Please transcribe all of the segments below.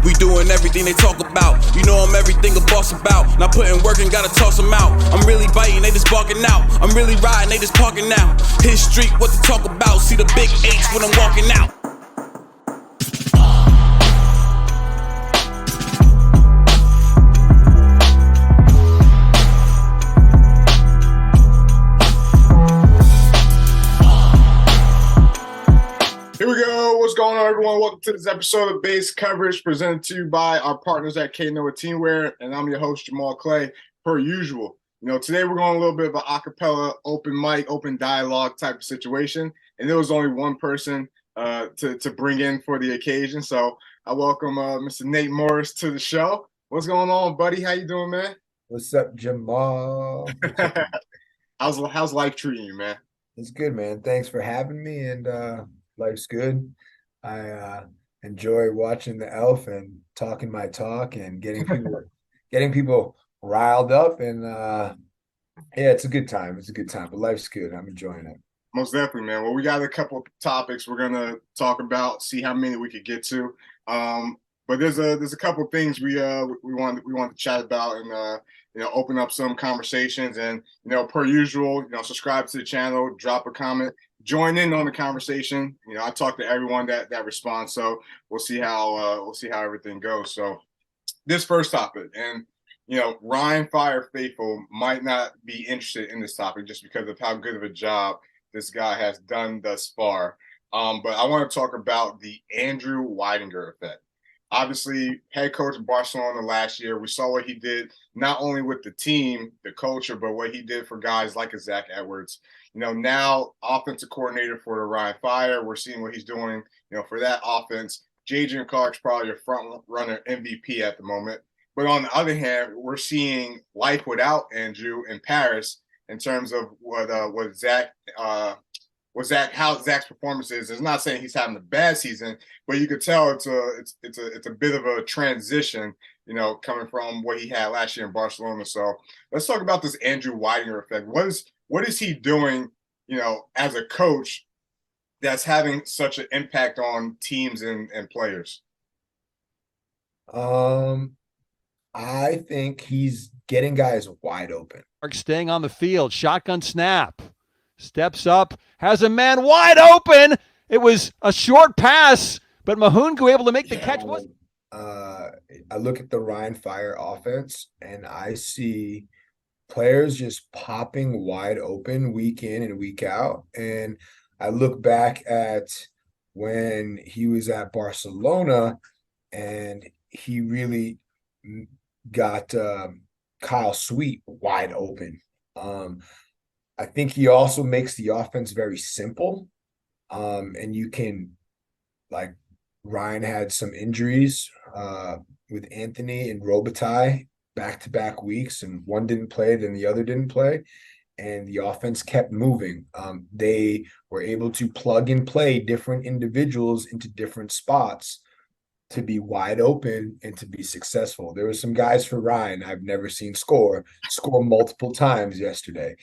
We doing everything they talk about. You know I'm everything a boss about. Not putting work and gotta toss them out. I'm really biting, they just barking out. I'm really riding, they just parking now. His street, what to talk about. See the big H when I'm walking out. Here we go. What's going on, everyone? Welcome to this episode of Base Coverage presented to you by our partners at Knoah Teamwear, and I'm your host, Jamal Clay, per usual. Today we're going a little bit of an acapella, open mic, open dialogue type of situation, and there was only one person to bring in for the occasion. So I welcome Mr. Nate Morris to the show. What's going on, buddy? How you doing, man? What's up, Jamal? How's life treating you, man? It's good, man. Thanks for having me, and life's good. I enjoy watching the Elf and talking my talk and getting people riled up, and yeah, it's a good time. It's a good time, but life's good. I'm enjoying it. Most definitely, man. Well, we got a couple of topics we're gonna talk about, see how many we could get to. But there's a couple of things we want to chat about and open up some conversations, and per usual, subscribe to the channel, drop a comment, join in on the conversation. I talk to everyone that responds, so we'll see how everything goes. So this first topic, and Ryan Fire faithful might not be interested in this topic just because of how good of a job this guy has done thus far. But I want to talk about the Andrew Weidinger effect. Obviously, head coach of Barcelona last year. We saw what he did not only with the team, the culture, but what he did for guys like a Zach Edwards. Now offensive coordinator for the Ryan Fire. We're seeing what he's doing, for that offense. J.J. Clark's probably a front runner MVP at the moment. But on the other hand, we're seeing life without Andrew in Paris in terms of what Zach how Zach's performance is. It's not saying he's having a bad season, but you could tell it's a bit of a transition, coming from what he had last year in Barcelona. So let's talk about this Andrew Weidinger effect. What is he doing, as a coach that's having such an impact on teams and players? I think he's getting guys wide open. Staying on the field, shotgun snap. Steps up, has a man wide open. It was a short pass, but Mahungu able to make the catch. I look at the Ryan Fire offense, and I see players just popping wide open week in and week out. And I look back at when he was at Barcelona, and he really got Kyle Sweet wide open. I think he also makes the offense very simple. And you can, like, Ryan had some injuries with Anthony and Robitaille back-to-back weeks, and one didn't play, then the other didn't play, and the offense kept moving. They were able to plug and play different individuals into different spots to be wide open and to be successful. There were some guys for Ryan I've never seen score multiple times yesterday.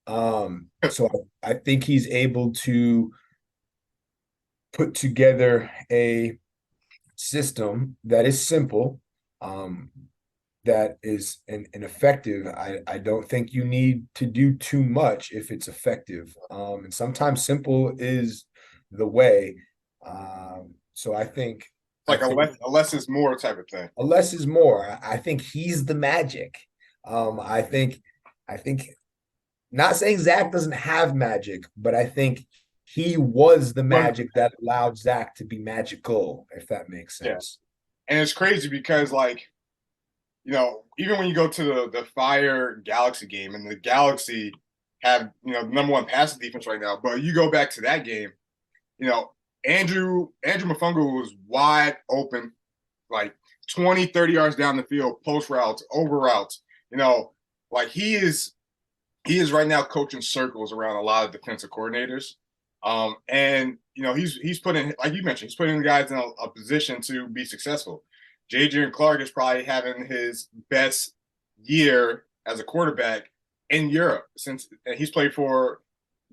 So I think he's able to put together a system that is simple, that is an effective. I don't think you need to do too much if it's effective. And sometimes simple is the way. So I think like a less is more type of thing. A less is more. I think he's the magic. I think not saying Zach doesn't have magic, but I think he was the magic that allowed Zach to be magical, if that makes sense. Yeah. And it's crazy because, even when you go to the Fire Galaxy game, and the Galaxy have, number one passing defense right now, but you go back to that game, Andrew Mahungu was wide open, like 20, 30 yards down the field, post routes, over routes. He is right now coaching circles around a lot of defensive coordinators. And he's putting, like you mentioned, he's putting the guys in a position to be successful. J.J. Clark is probably having his best year as a quarterback in Europe since he's played for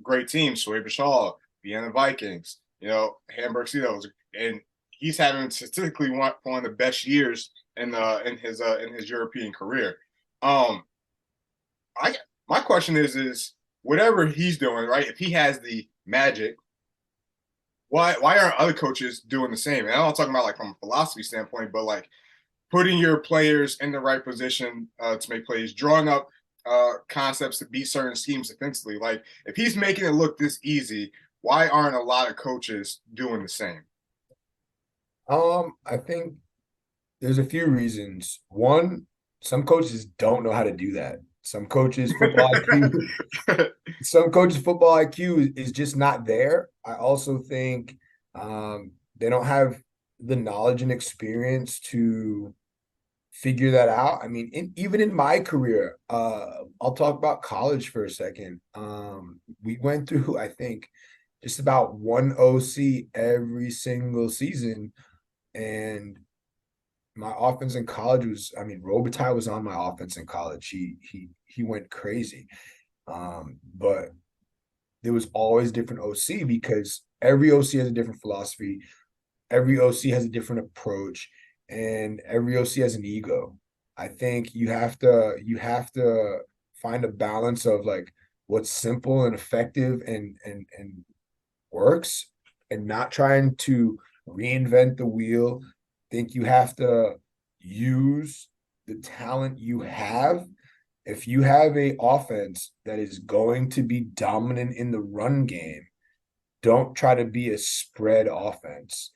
great teams, Swabish Hall, Vienna Vikings, Hamburg Sea Devils, and he's having statistically one of the best years in his European career. My question is whatever he's doing, right? If he has the magic, why aren't other coaches doing the same? And I'm not talking about like from a philosophy standpoint, but like putting your players in the right position to make plays, drawing up concepts to beat certain schemes defensively. Like if he's making it look this easy, why aren't a lot of coaches doing the same? I think there's a few reasons. One, some coaches don't know how to do that. Some coaches football IQ is just not there. I also think they don't have the knowledge and experience to figure that out. I mean, even in my career, I'll talk about college for a second. We went through, I think, just about one OC every single season, and my offense in college was, I mean, Robitaille was on my offense in college. He went crazy. But there was always different OC because every OC has a different philosophy. Every OC has a different approach, and every OC has an ego. I think you have to find a balance of like what's simple and effective and works, and not trying to reinvent the wheel. Think you have to use the talent you have. If you have a offense that is going to be dominant in the run game, don't try to be a spread offense.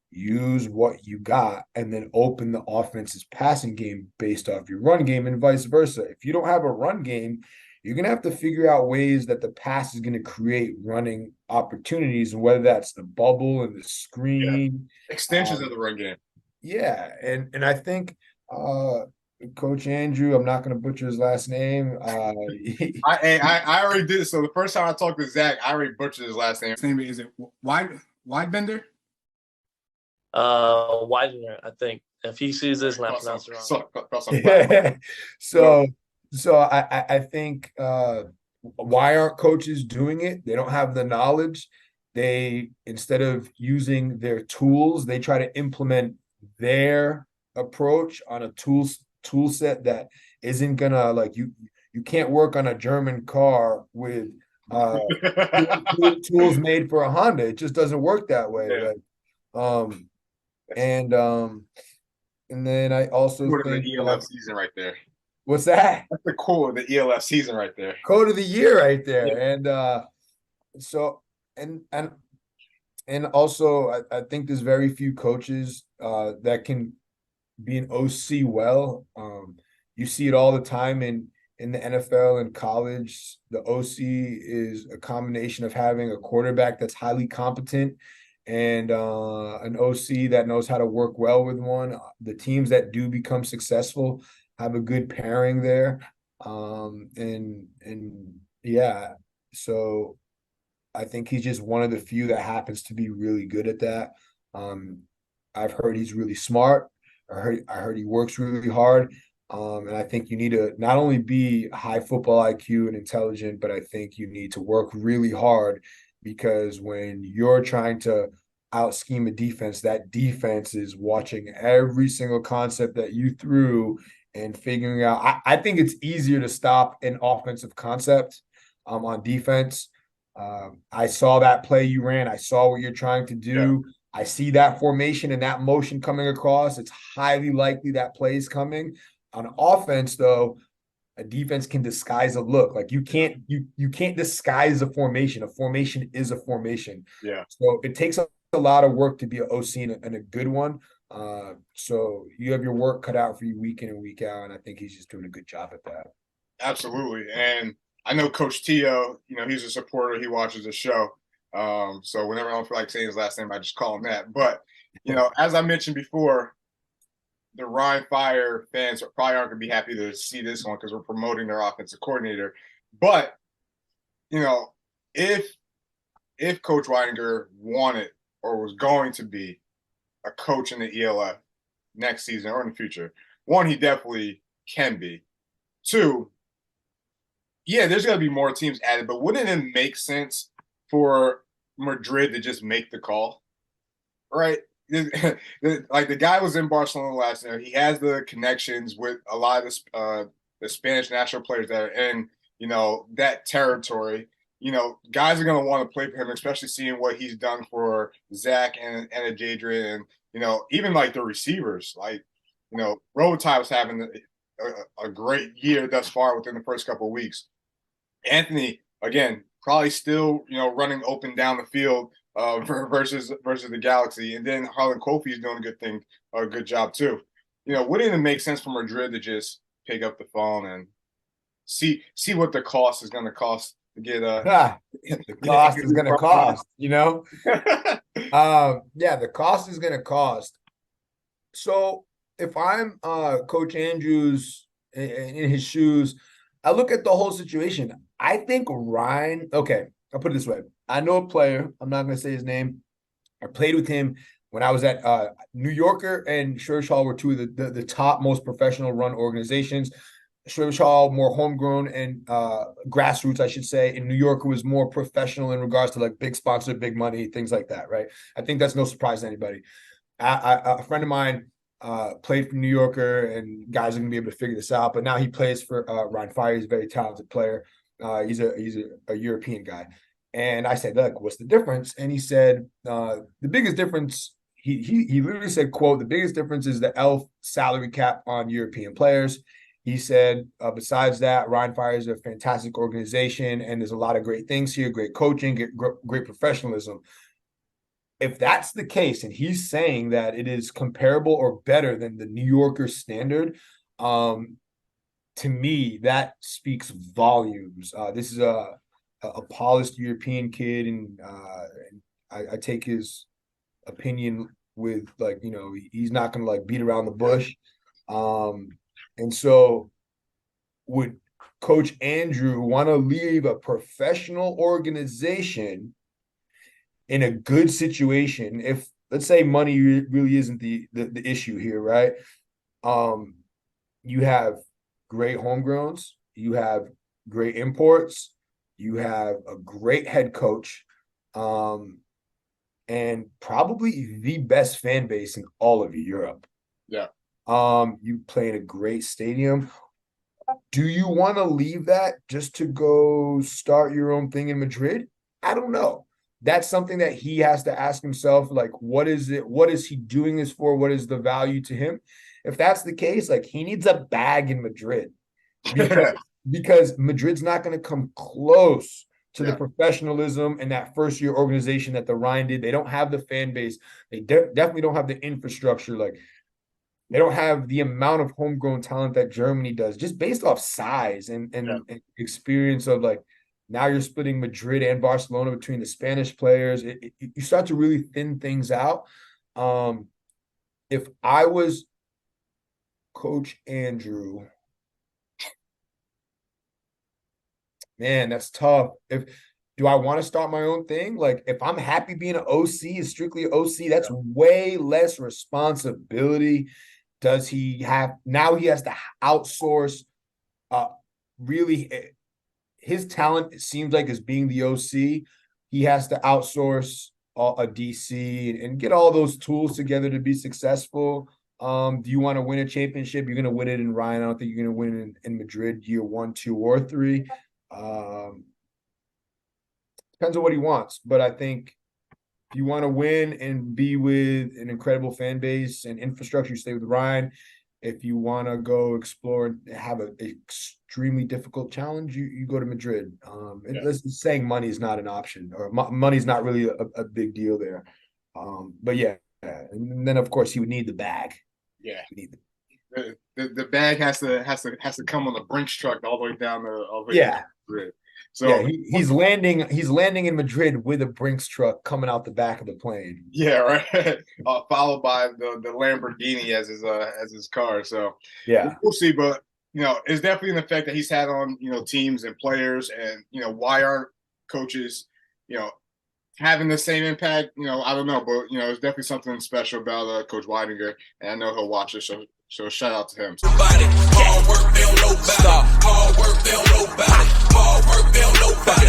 Use what you got and then open the offense's passing game based off your run game and vice versa. If you don't have a run game, you're going to have to figure out ways that the pass is going to create running opportunities, and whether that's the bubble and the screen. Extensions of the run game. Yeah, and I think Coach Andrew, I'm not going to butcher his last name. I already did it. So the first time I talked to Zach, I already butchered his last name. His name is it Weidinger? Weidinger, I think. If he sees this and I pronounce it wrong. So I think why aren't coaches doing it? They don't have the knowledge. They, instead of using their tools, they try to implement their approach on a tool set that isn't gonna, like, you can't work on a German car with tools made for a Honda. It just doesn't work that way. Yeah. And then I also think the ELF season right there. What's that? That's the core of the ELF season right there. Code of the year right there. Yeah. And also I think there's very few coaches that can be an OC well. You see it all the time in the NFL and college. The OC is a combination of having a quarterback that's highly competent and an OC that knows how to work well with one. The teams that do become successful have a good pairing there. And yeah, so I think he's just one of the few that happens to be really good at that. I've heard he's really smart. I heard he works really hard. And I think you need to not only be high football IQ and intelligent, but I think you need to work really hard, because when you're trying to out scheme a defense, that defense is watching every single concept that you threw and figuring out. I think it's easier to stop an offensive concept on defense. I saw that play you ran. I saw what you're trying to do. Yeah. I see that formation and that motion coming across. It's highly likely that play is coming. On offense, though, a defense can disguise a look. Like you can't disguise a formation. A formation is a formation. Yeah. So it takes a lot of work to be an OC and a good one. So you have your work cut out for you week in and week out, and I think he's just doing a good job at that. Absolutely. And I know Coach Tio, he's a supporter. He watches the show. So whenever I don't feel like saying his last name, I just call him that. But, as I mentioned before, the Ryan Fire fans probably aren't going to be happy to see this one because we're promoting their offensive coordinator. But, if Coach Weidinger wanted or was going to be a coach in the ELF next season or in the future, one, he definitely can be. Two, yeah, there's going to be more teams added, but wouldn't it make sense for Madrid to just make the call, right? like the guy was in Barcelona last year. He has the connections with a lot of the Spanish national players that are in, that territory. Guys are going to want to play for him, especially seeing what he's done for Zach and Jadrian, and even like the receivers. Like, Robitaille was having a great year thus far within the first couple of weeks. Anthony, again, probably still running open down the field versus the Galaxy, and then Harlan Kofi is doing a good job too. Wouldn't it make sense for Madrid to just pick up the phone and see what the cost is going to cost to get the cost is going to cost, yeah, the cost is going to cost. So if I'm Coach Andrews in his shoes, I look at the whole situation. I think Ryan, okay, I'll put it this way. I know a player, I'm not going to say his name. I played with him when I was at New Yorker and Sheriff Hall were two of the top most professional run organizations. Sheriff Hall more homegrown and grassroots, I should say. And New Yorker was more professional in regards to like big sponsor, big money, things like that, right? I think that's no surprise to anybody. A friend of mine played for New Yorker, and guys are going to be able to figure this out. But now he plays for Ryan Fire. He's a very talented player. He's a European guy. And I said, look, what's the difference? And he said, the biggest difference, he literally said, quote, the biggest difference is the ELF salary cap on European players. He said, besides that, Ryan Fire is a fantastic organization, and there's a lot of great things here, great coaching, great professionalism. If that's the case, and he's saying that it is comparable or better than the New Yorker standard, to me, that speaks volumes. This is a polished European kid, and I take his opinion with he's not going to beat around the bush. And so would Coach Andrew want to leave a professional organization in a good situation if, let's say, money really isn't the issue here, right? You have great homegrowns, you have great imports, you have a great head coach, and probably the best fan base in all of Europe. Yeah. You play in a great stadium. Do you want to leave that just to go start your own thing in Madrid? I don't know. That's something that he has to ask himself. Like, what is it? What is he doing this for? What is the value to him? If that's the case, he needs a bag in Madrid because Madrid's not going to come close to the professionalism and that first year organization that the Rhine did. They don't have the fan base. They definitely don't have the infrastructure. They don't have the amount of homegrown talent that Germany does, just based off size and experience of now you're splitting Madrid and Barcelona between the Spanish players. You start to really thin things out. If I was Coach Andrew, man, that's tough. Do I want to start my own thing? If I'm happy being an OC, is strictly an OC, that's way less responsibility. Does he have – now he has to outsource really his talent, it seems like, is being the OC. He has to outsource a DC and get all those tools together to be successful. Do you want to win a championship? You're going to win it in Ryan. I don't think you're going to win it in Madrid year 1, 2, or 3. Depends on what he wants. But I think if you want to win and be with an incredible fan base and infrastructure, you stay with Ryan. If you want to go explore and have an extremely difficult challenge, you go to Madrid. Saying money is not an option, or money is not really a big deal there. But yeah, and then of course he would need the bag. Yeah, the bag has to come on the Brinks truck all the way down to Madrid. So yeah, he's landing in Madrid with a Brinks truck coming out the back of the plane. Yeah, right. Followed by the Lamborghini as his car. So yeah, we'll see. But it's definitely an effect that he's had on teams and players, and why aren't coaches having the same impact? I don't know, but it's definitely something special about Coach Weidinger, and I know he'll watch it. So shout out to him. Hard work, they don't know about it. Hard work, they don't know about it. Hard work, they don't know about it.